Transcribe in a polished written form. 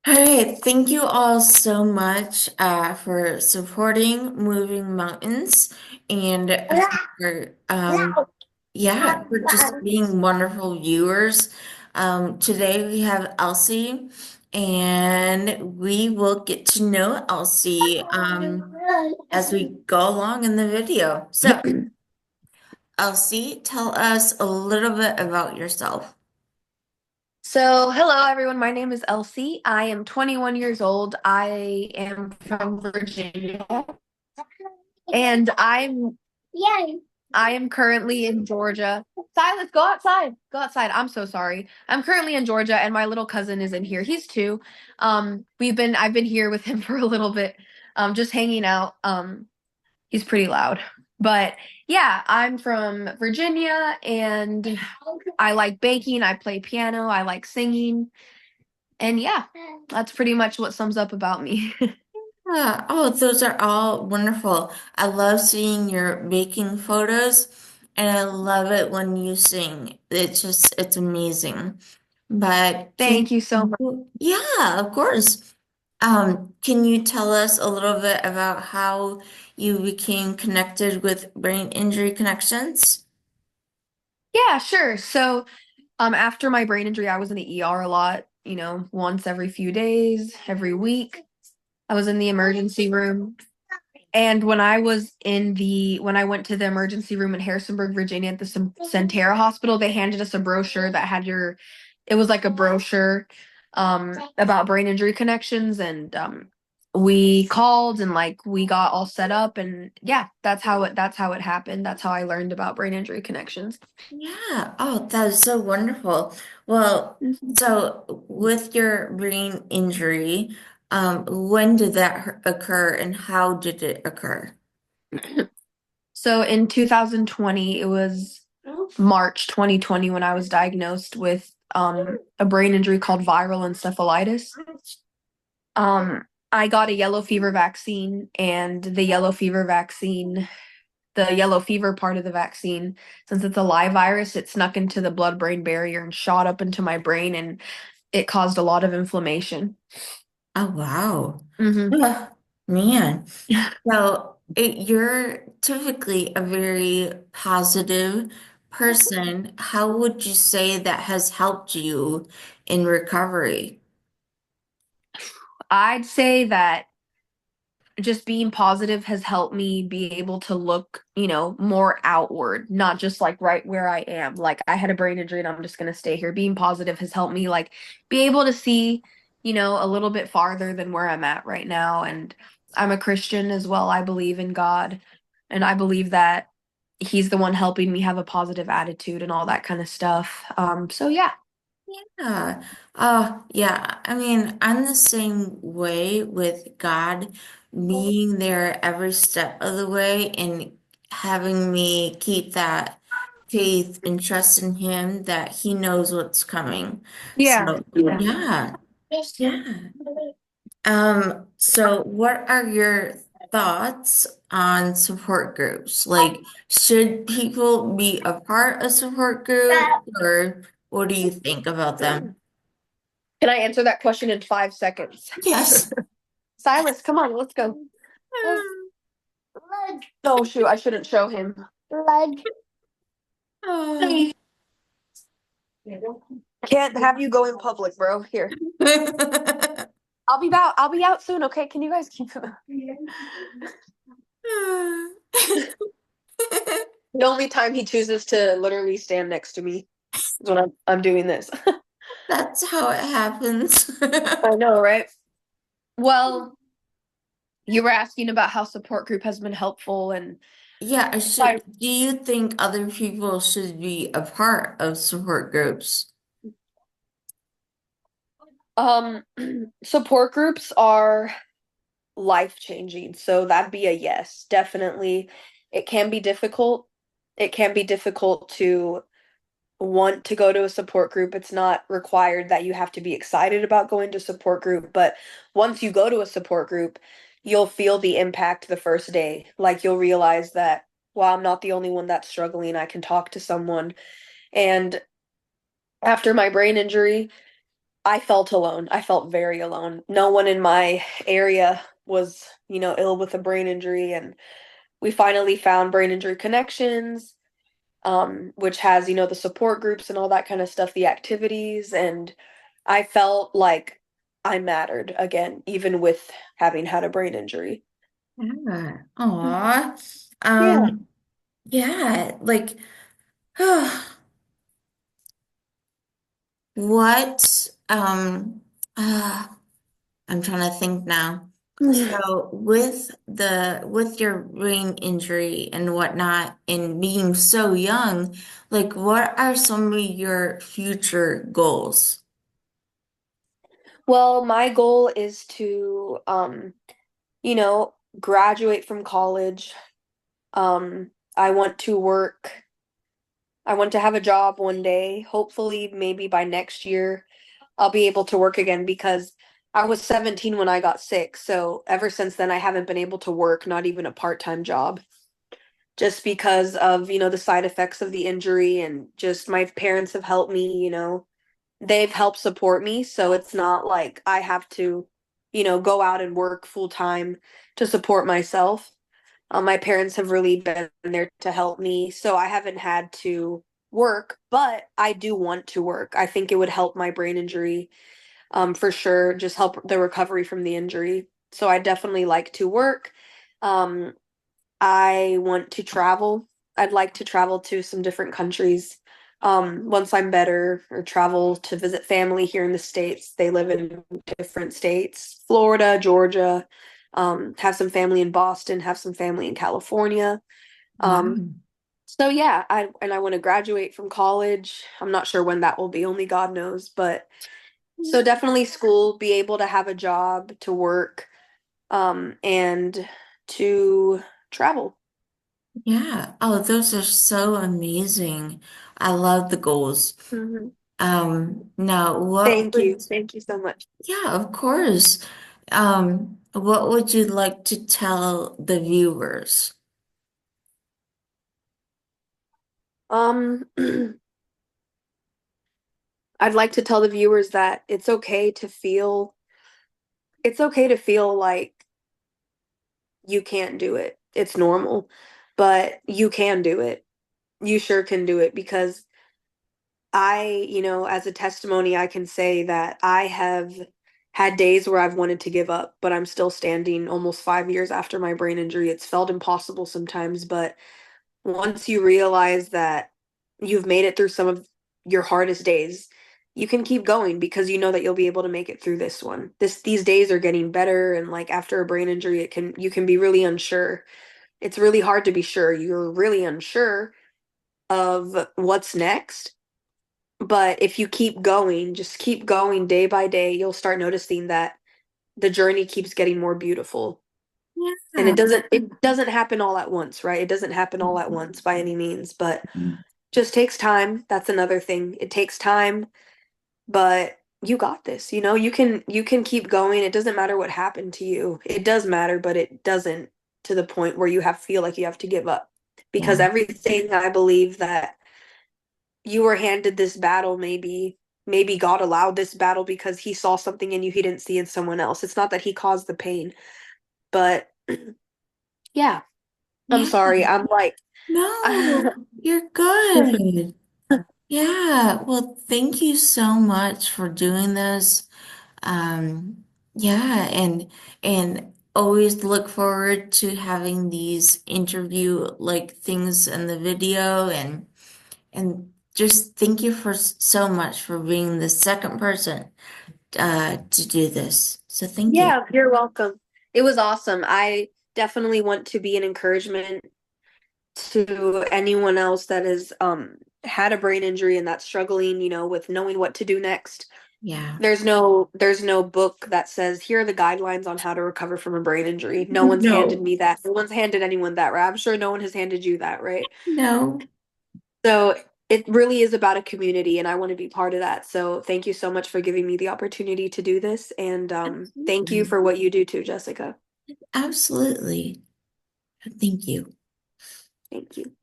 All right, thank you all so much for supporting Moving Mountains and for for just being wonderful viewers. Today we have Elsie, and we will get to know Elsie as we go along in the video. So, Elsie, tell us a little bit about yourself. So, hello everyone. My name is Elsy. I am 21 years old. I am from Virginia, and I am currently in Georgia. Silas, go outside. Go outside. I'm so sorry. I'm currently in Georgia, and my little cousin is in here. He's two. I've been here with him for a little bit, just hanging out. He's pretty loud. But yeah, I'm from Virginia, and I like baking. I play piano. I like singing. And yeah, that's pretty much what sums up about me. Yeah. Oh, those are all wonderful. I love seeing your baking photos, and I love it when you sing. It's amazing. But Thank you so much. yeah, of course. Can you tell us a little bit about how you became connected with Brain Injury Connections? Yeah, sure. So, after my brain injury, I was in the ER a lot, once every few days, every week. I was in the emergency room. And when I went to the emergency room in Harrisonburg, Virginia at the Centera Hospital, they handed us a brochure that had it was like a brochure about brain injury connections. And we called and like we got all set up. And yeah, that's how it happened. That's how I learned about brain injury connections. Yeah. Oh, that is so wonderful. Well, Mhm. so with your brain injury, when did that occur and how did it occur? So in 2020, it was March 2020 when I was diagnosed with a brain injury called viral encephalitis. I got a yellow fever vaccine, and the yellow fever part of the vaccine, since it's a live virus, it snuck into the blood-brain barrier and shot up into my brain, and it caused a lot of inflammation. Oh, wow. Hmm. Ugh, man. So you're typically a very positive person. How would you say that has helped you in recovery? I'd say that just being positive has helped me be able to look, more outward, not just like right where I am. Like I had a brain injury and I'm just going to stay here. Being positive has helped me like be able to see, a little bit farther than where I'm at right now. And I'm a Christian as well. I believe in God, and I believe that he's the one helping me have a positive attitude and all that kind of stuff. So yeah. Yeah. Oh, yeah. I mean, I'm the same way with God being there every step of the way and having me keep that faith and trust in Him that He knows what's coming. Yeah. So, Yeah. yeah. Yeah. So what are your thoughts on support groups? Like, should people be a part of support group, or what do you think about them? Can I answer that question in 5 seconds? Yes. Silas, come on, let's go. Oh shoot, I shouldn't show him. Oh. Can't have you go in public, bro. Here. I'll be out soon, okay? Can you guys keep him? The only time he chooses to literally stand next to me is when I'm doing this. That's how it happens. I know, right? Well, you were asking about how support group has been helpful, and Yeah, I do you think other people should be a part of support groups? um support groups are life changing. So that'd be a yes, definitely. It can be difficult. It can be difficult to want to go to a support group. It's not required that you have to be excited about going to support group, but once you go to a support group, you'll feel the impact the first day. Like you'll realize that, wow, I'm not the only one that's struggling. I can talk to someone. And after my brain injury, I felt alone. I felt very alone. No one in my area was, ill with a brain injury, and we finally found Brain Injury Connections, which has, the support groups and all that kind of stuff, the activities, and I felt like I mattered again, even with having had a brain injury. Yeah. Aw. Yeah. Yeah, like, what, uh, I'm trying to think now. So with your brain injury and whatnot and being so young, like what are some of your future goals? Well, my goal is to, graduate from college. I want to work. I want to have a job one day. Hopefully, maybe by next year, I'll be able to work again because I was 17 when I got sick. So ever since then, I haven't been able to work, not even a part-time job, just because of, the side effects of the injury, and just my parents have helped me, they've helped support me. So it's not like I have to, go out and work full time to support myself. My parents have really been there to help me, so I haven't had to work, but I do want to work. I think it would help my brain injury, for sure, just help the recovery from the injury. So I definitely like to work. Um, I want to travel. I'd like to travel to some different countries, once I'm better, or travel to visit family here in the States. They live in different states, Florida, Georgia, have some family in Boston, have some family in California. Um, Wow. so yeah, I want to graduate from college. I'm not sure when that will be, only God knows, but so definitely school, be able to have a job, to work, and to travel. Yeah. Oh, those are so amazing. I love the goals. Hmm. Now what Thank you. would, Thank you so much. yeah, of course. What would you like to tell the viewers? Um, I'd like to tell the viewers that it's okay to feel like you can't do it. It's normal, but you can do it. You sure can do it because as a testimony, I can say that I have had days where I've wanted to give up, but I'm still standing almost 5 years after my brain injury. It's felt impossible sometimes, but once you realize that you've made it through some of your hardest days, you can keep going because you know that you'll be able to make it through this one. These days are getting better, and like after a brain injury, you can be really unsure. It's really hard to be sure. You're really unsure of what's next. But if you keep going, just keep going day by day, you'll start noticing that the journey keeps getting more beautiful. And Yeah. it doesn't happen all at once, right? It doesn't happen all at once by any means, but just takes time. That's another thing. It takes time, but you got this. You can keep going. It doesn't matter what happened to you. It does matter, but it doesn't to the point where you have feel like you have to give up. Because Yeah. everything, I believe that you were handed this battle, maybe God allowed this battle because he saw something in you he didn't see in someone else. It's not that he caused the pain, but yeah, I'm Yeah. sorry. I'm like No, you're good. Yeah. Well, thank you so much for doing this. Yeah, and always look forward to having these interview like things in the video and just thank you for so much for being the second person to do this. So thank you. Yeah, you're welcome. It was awesome. I definitely want to be an encouragement to anyone else that has had a brain injury and that's struggling, with knowing what to do next. Yeah. There's no book that says here are the guidelines on how to recover from a brain injury. No one's handed No, me that. No one's handed anyone that, right? I'm sure no one has handed you that, right? no, So it really is about a community, and I want to be part of that. So thank you so much for giving me the opportunity to do this, and thank you absolutely. for what you do too, Jessica. Absolutely. Thank you. Thank you.